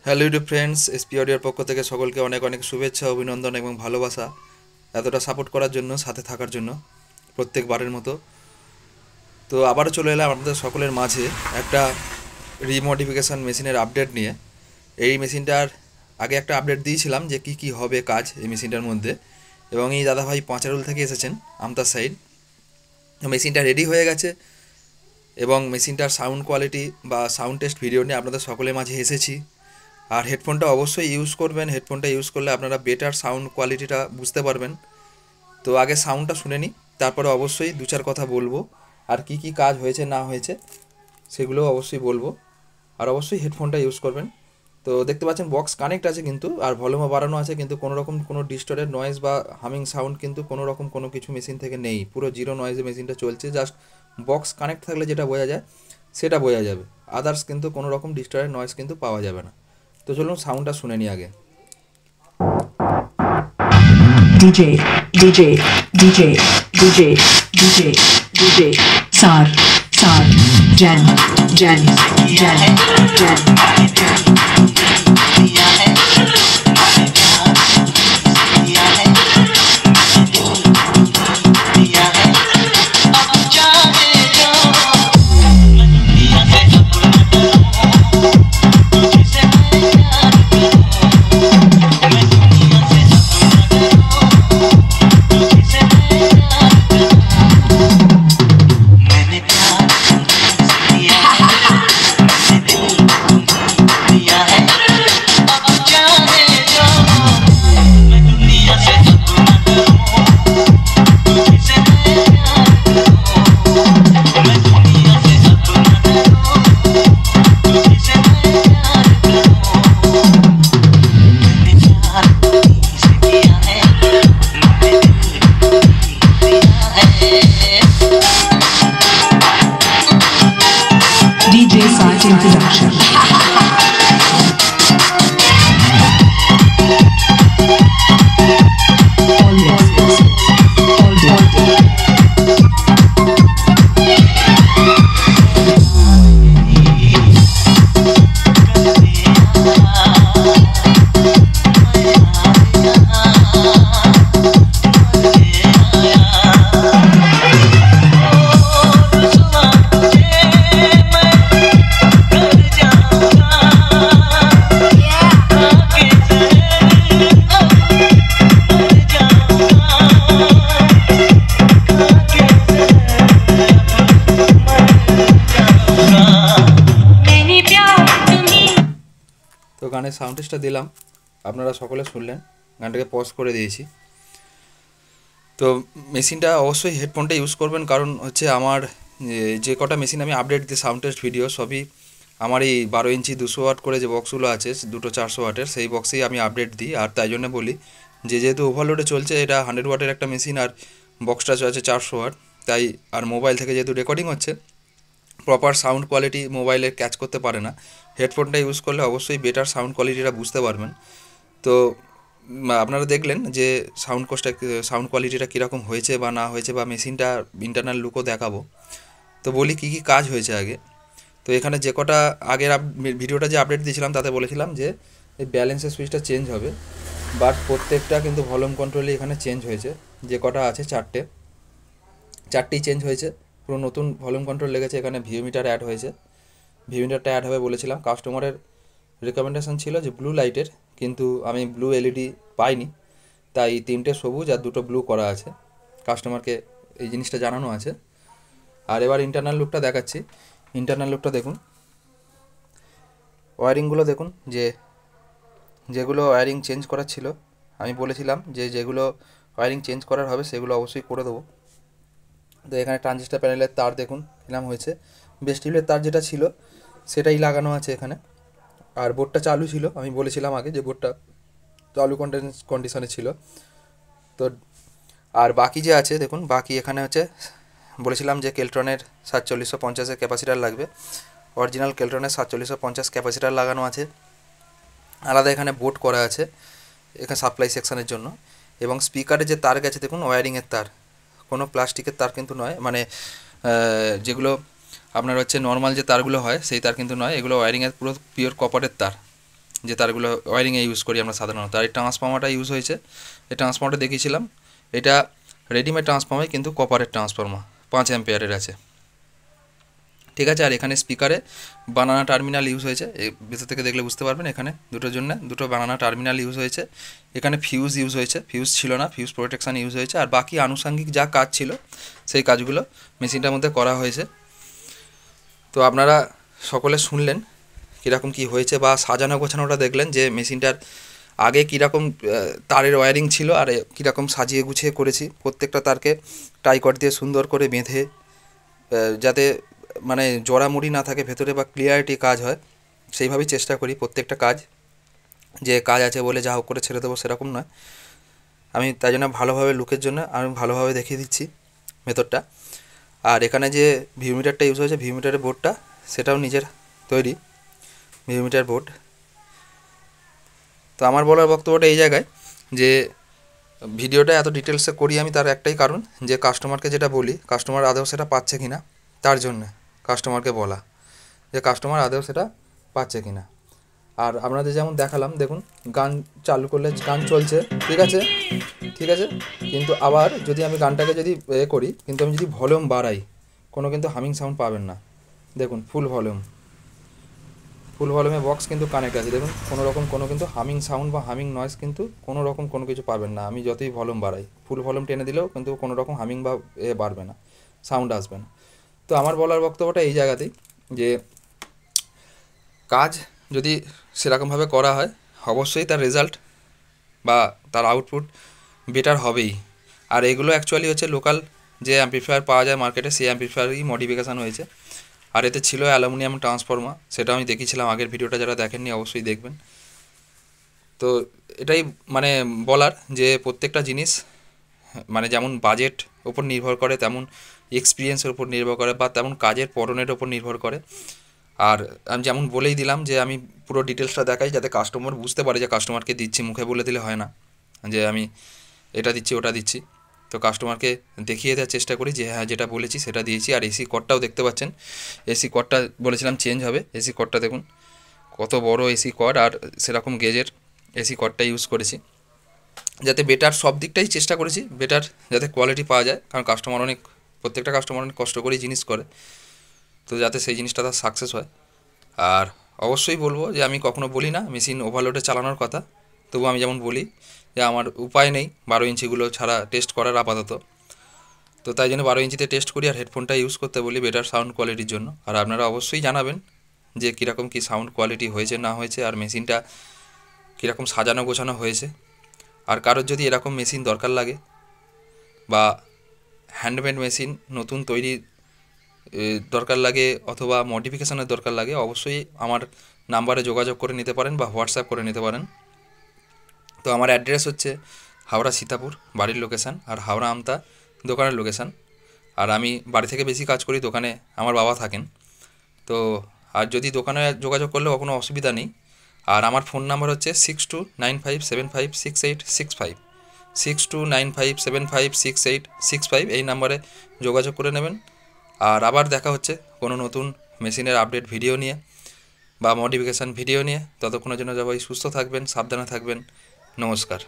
Hello YouTube friends, SP অডিওর পক্ষ থেকে সকলকে অনেক অনেক শুভেচ্ছা, অভিনন্দন এবং ভালোবাসা। এতটা সাপোর্ট করার জন্য, সাথে থাকার জন্য প্রত্যেকবারের মতো। তো আবারও চলে এলাম আপনাদের সকলের মাঝে একটা রিমডিফিকেশান মেশিনের আপডেট নিয়ে। এই মেশিনটার আগে একটা আপডেট দিয়েছিলাম যে কি কি হবে কাজ এই মেশিনটার মধ্যে, এবং এই দাদাভাই পাঁচারুল থেকে এসেছেন, আমতার সাইড। মেশিনটা রেডি হয়ে গেছে এবং মেশিনটার সাউন্ড কোয়ালিটি বা সাউন্ড টেস্ট ভিডিও নিয়ে আপনাদের সকলের মাঝে এসেছি। আর হেডফোনটা অবশ্যই ইউজ করবেন, হেডফোনটা ইউজ করলে আপনারা বেটার সাউন্ড কোয়ালিটিটা বুঝতে পারবেন। তো আগে সাউন্ডটা শুনে নিই, তারপরে অবশ্যই দু চার কথা বলবো, আর কি কি কাজ হয়েছে না হয়েছে সেগুলো অবশ্যই বলবো। আর অবশ্যই হেডফোনটা ইউজ করবেন। তো দেখতে পাচ্ছেন বক্স কানেক্ট আছে কিন্তু, আর ভলিউমও বাড়ানো আছে, কিন্তু কোনো রকম কোনো ডিস্টর্টেড নয়েজ বা হামিং সাউন্ড কিন্তু কোনো রকম কোনো কিছু মেশিন থেকে নেই। পুরো জিরো নয়েজে মেশিনটা চলছে, জাস্ট বক্স কানেক্ট থাকলে যেটা বোঝা যায় সেটা বোঝা যাবে, আদার্স কিন্তু কোনো রকম ডিস্টর্টেড নয়েজ কিন্তু পাওয়া যাবে না। তো চলুন সাউন্ডটা শুনে নিই আগে। DJ, DJ, DJ, DJ, DJ, DJ, Sar, Sar, Jen, Jen, Jen, Jen, Jen. DJ Site Introduction. তো গানের সাউন্ড টেস্টটা দিলাম, আপনারা সকলে শুনলেন, গানটাকে পজ করে দিয়েছি। তো মেশিনটা অবশ্যই হেডফোনটা ইউজ করবেন, কারণ হচ্ছে আমার যে কটা মেশিন আমি আপডেট দিই সাউন্ড টেস্ট ভিডিও সবই আমার এই 12 ইঞ্চি 200 ওয়াট করে যে বক্সগুলো আছে, দুটো 400 ওয়াটের, সেই বক্সেই আমি আপডেট দিই। আর তাই জন্য বলি যে যেহেতু ওভারলোডে চলছে, এটা 100 ওয়াটের একটা মেশিন আর বক্সটা আছে 400 ওয়াট, তাই আর মোবাইল থেকে যেহেতু রেকর্ডিং হচ্ছে, প্রপার সাউন্ড কোয়ালিটি মোবাইলে ক্যাচ করতে পারে না। হেডফোনটা ইউজ করলে অবশ্যই বেটার সাউন্ড কোয়ালিটিটা বুঝতে পারবেন। তো আপনারা দেখলেন যে সাউন্ড কোয়ালিটিটা কীরকম হয়েছে বা না হয়েছে, বা মেশিনটা ইন্টারনাল লুকও দেখাবো। তো বলি কী কী কাজ হয়েছে আগে। তো এখানে যে কটা আগের ভিডিওটা যে আপডেট দিয়েছিলাম তাতে বলেছিলাম যে এই ব্যালেন্সের সুইচটা চেঞ্জ হবে, বাট প্রত্যেকটা কিন্তু ভলিউম কন্ট্রোলই এখানে চেঞ্জ হয়েছে। যে কটা আছে চারটেই চেঞ্জ হয়েছে, পুরো নতুন ভলিউম কন্ট্রোল লেগেছে। এখানে ভিউমিটার অ্যাড হয়েছে, ভিউমিটারটা অ্যাড হবে বলেছিলাম। কাস্টমারের রেকমেন্ডেশন ছিল যে ব্লু লাইটের, কিন্তু আমি ব্লু এলইডি পাইনি, তাই 3টে সবুজ আর 2টো ব্লু করা আছে। কাস্টমারকে এই জিনিসটা জানানো আছে। আর এবার ইন্টারনাল লুকটা দেখাচ্ছি। ইন্টারনাল লুকটা দেখুন, ওয়্যারিংগুলো দেখুন, যেগুলো ওয়্যারিং চেঞ্জ করার ছিল আমি বলেছিলাম যে যেগুলো ওয়্যারিং চেঞ্জ করার হবে সেগুলো অবশ্যই করে দেবো। তো এখানে ট্রানজিস্টার প্যানেলের তার দেখুন ফিলাম হয়েছে, বেস্টিলের তার যেটা ছিল সেটাই লাগানো আছে এখানে। আর বোর্ডটা চালু ছিল, আমি বলেছিলাম আগে যে বোর্ডটা চালু কন্ডিশনে ছিল। তো আর বাকি যে আছে দেখুন, বাকি এখানে হচ্ছে বলেছিলাম যে কেলট্রনের 4750 ক্যাপাসিটার লাগবে, অরিজিনাল কেলট্রনের 4750 ক্যাপাসিটার লাগানো আছে। আলাদা এখানে বোর্ড করা আছে এখানে সাপ্লাই সেকশানের জন্য। এবং স্পিকারে যে তার গেছে দেখুন, ওয়্যারিংয়ের তার, কোনো প্লাস্টিকের তার কিন্তু নয়, মানে যেগুলো আপনার হচ্ছে নর্মাল যে তারগুলো হয় সেই তার কিন্তু নয়, এগুলো ওয়্যারিংয়ের পুরো পিওর কপারের তার। যে তারগুলো ওয়ারিংয়ে ইউজ করি আমরা সাধারণত। আর এই ট্রান্সফর্মারটা ইউজ হয়েছে, এই ট্রান্সফর্মারটা দেখিয়েছিলাম, এটা রেডিমেড ট্রান্সফর্মার কিন্তু কপারের ট্রান্সফর্মার, 5 অ্যাম্পিয়ারের আছে, ঠিক আছে। আর এখানে স্পিকারে বানানা টার্মিনাল ইউজ হয়েছে, এই ভিতর থেকে দেখলে বুঝতে পারবেন, এখানে দুটোর জন্য দুটো বানানা টার্মিনাল ইউজ হয়েছে। এখানে ফিউজ ইউজ হয়েছে, ফিউজ ছিল না, ফিউজ প্রোটেকশান ইউজ হয়েছে। আর বাকি আনুষঙ্গিক যা কাজ ছিল সেই কাজগুলো মেশিনটার মধ্যে করা হয়েছে। তো আপনারা সকলে শুনলেন কীরকম কী হয়েছে, বা সাজানো গোছানোটা দেখলেন যে মেশিনটার আগে কীরকম তারের ওয়্যারিং ছিল আর কীরকম সাজিয়ে গুছিয়ে করেছি। প্রত্যেকটা তারকে টাইকট দিয়ে সুন্দর করে বেঁধে, যাতে মানে জোড়ামুড়ি না থাকে ভেতরে বা ক্লিয়ারিটি কাজ হয়, সেইভাবেই চেষ্টা করি। প্রত্যেকটা কাজ যে কাজ আছে বলে যা হোক করে ছেড়ে দেবো সেরকম নয়, আমি তাই জন্য ভালোভাবে লুকের জন্য আমি ভালোভাবে দেখিয়ে দিচ্ছি ভেতরটা। আর এখানে যে ভিউমিটারটা ইউজ হয়েছে, ভিউমিটারের বোর্ডটা সেটাও নিজের তৈরি ভিউমিটার বোর্ড। তো আমার বলার বক্তব্যটা এই জায়গায় যে ভিডিওটা এত ডিটেলসে করি আমি, তার একটাই কারণ যে কাস্টমারকে যেটা বলি, কাস্টমার আদৌ সেটা পাচ্ছে কি না, তার জন্য কাস্টমারকে বলা যে কাস্টমার আদৌ সেটা পাচ্ছে কি না। আর আপনাদের যেমন দেখালাম, দেখুন গান চালু করলে গান চলছে, ঠিক আছে, ঠিক আছে, কিন্তু আবার যদি আমি গানটাকে যদি করি, কিন্তু আমি যদি ভলিউম বাড়াই, কোনো কিন্তু হামিং সাউন্ড পাবেন না। দেখুন ফুল ভলিউমে বক্স কিন্তু কানেক্ট আছে, দেখুন কোনো রকম কোনো কিন্তু হামিং সাউন্ড বা হামিং নয়েজ কিন্তু কোনো রকম কোনো কিছু পাবেন না। আমি যতই ভলিউম বাড়াই, ফুল ভলিউম টেনে দিলেও কিন্তু কোনো রকম হামিং বা বাড়বে না, সাউন্ড আসবে না। তো আমার বলার বক্তব্যটা এই জায়গাতেই যে কাজ যদি সেরকমভাবে করা হয়, অবশ্যই তার রেজাল্ট বা তার আউটপুট বেটার হবেই। আর এগুলো অ্যাকচুয়ালি হচ্ছে লোকাল যে অ্যাম্পলিফায়ার পাওয়া যায় মার্কেটে, সেই অ্যাম্পলিফায়ারই মডিফিকেশান হয়েছে। আর এতে ছিল অ্যালুমিনিয়াম ট্রান্সফর্মার, সেটা আমি দেখিয়েছিলাম আগের ভিডিওটা, যারা দেখেননি অবশ্যই দেখবেন। তো এটাই মানে বলার যে প্রত্যেকটা জিনিস মানে যেমন বাজেট ওপর নির্ভর করে, তেমন এক্সপিরিয়েন্সের উপর নির্ভর করে, বা তেমন কাজের পরনের ওপর নির্ভর করে। আর আমি যেমন বলেই দিলাম যে আমি পুরো ডিটেলসটা দেখাই, যাতে কাস্টমার বুঝতে পারে যে কাস্টমারকে দিচ্ছি, মুখে বলে দিলে হয় না যে আমি এটা দিচ্ছি ওটা দিচ্ছি। তো কাস্টমারকে দেখিয়ে দেওয়ার চেষ্টা করি যে হ্যাঁ যেটা বলেছি সেটা দিয়েছি। আর এসি কর্ডটাও দেখতে পাচ্ছেন, এসি কর্ডটা বলেছিলাম চেঞ্জ হবে, এসি কর্ডটা দেখুন কত বড় এসি কর্ড, আর সেরকম গেজের এসি কর্ডটা ইউজ করেছি, যাতে বেটার সব দিকটাই চেষ্টা করেছি, বেটার যাতে কোয়ালিটি পাওয়া যায়। কারণ প্রত্যেকটা কাস্টমার অনেক কষ্ট করেই জিনিস করে, তো যাতে সেই জিনিসটা তার সাকসেস হয়। আর অবশ্যই বলবো যে আমি কখনো বলি না মেশিন ওভারলোডে চালানোর কথা, তবু আমি যেমন বলি যে আমার উপায় নেই 12 ইঞ্চিগুলো ছাড়া টেস্ট করার আপাতত, তো তাই জন্য 12 ইঞ্চিতে টেস্ট করি আর হেডফোনটা ইউজ করতে বলি বেটার সাউন্ড কোয়ালিটির জন্য। আর আপনারা অবশ্যই জানাবেন যে কীরকম কী সাউন্ড কোয়ালিটি হয়েছে না হয়েছে, আর মেশিনটা কীরকম সাজানো গোছানো হয়েছে। আর কারোর যদি এরকম মেশিন দরকার লাগে বা হ্যান্ডমেড মেশিন নতুন তৈরি দরকার লাগে অথবা মডিফিকেশানের দরকার লাগে, অবশ্যই আমার নাম্বারে যোগাযোগ করে নিতে পারেন বা হোয়াটসঅ্যাপ করে নিতে পারেন। তো আমার অ্যাড্রেস হচ্ছে হাওড়া সীতাপুর বাড়ির লোকেশান, আর হাওড়া আমতা দোকানের লোকেশান। আর আমি বাড়ি থেকে বেশি কাজ করি, দোকানে আমার বাবা থাকেন। তো আর যদি দোকানে যোগাযোগ করলেও কোনো অসুবিধা নেই। আর আমার ফোন নাম্বার হচ্ছে 6295756865, 6295756865, এই নাম্বারে যোগাযোগ করে নেবেন। আর আবার দেখা হচ্ছে কোনো নতুন মেশিনের আপডেট ভিডিও নিয়ে বা মডিফিকেশান ভিডিও নিয়ে। ততক্ষণের জন্য সবাই সুস্থ থাকবেন, সাবধানে থাকবেন, নমস্কার।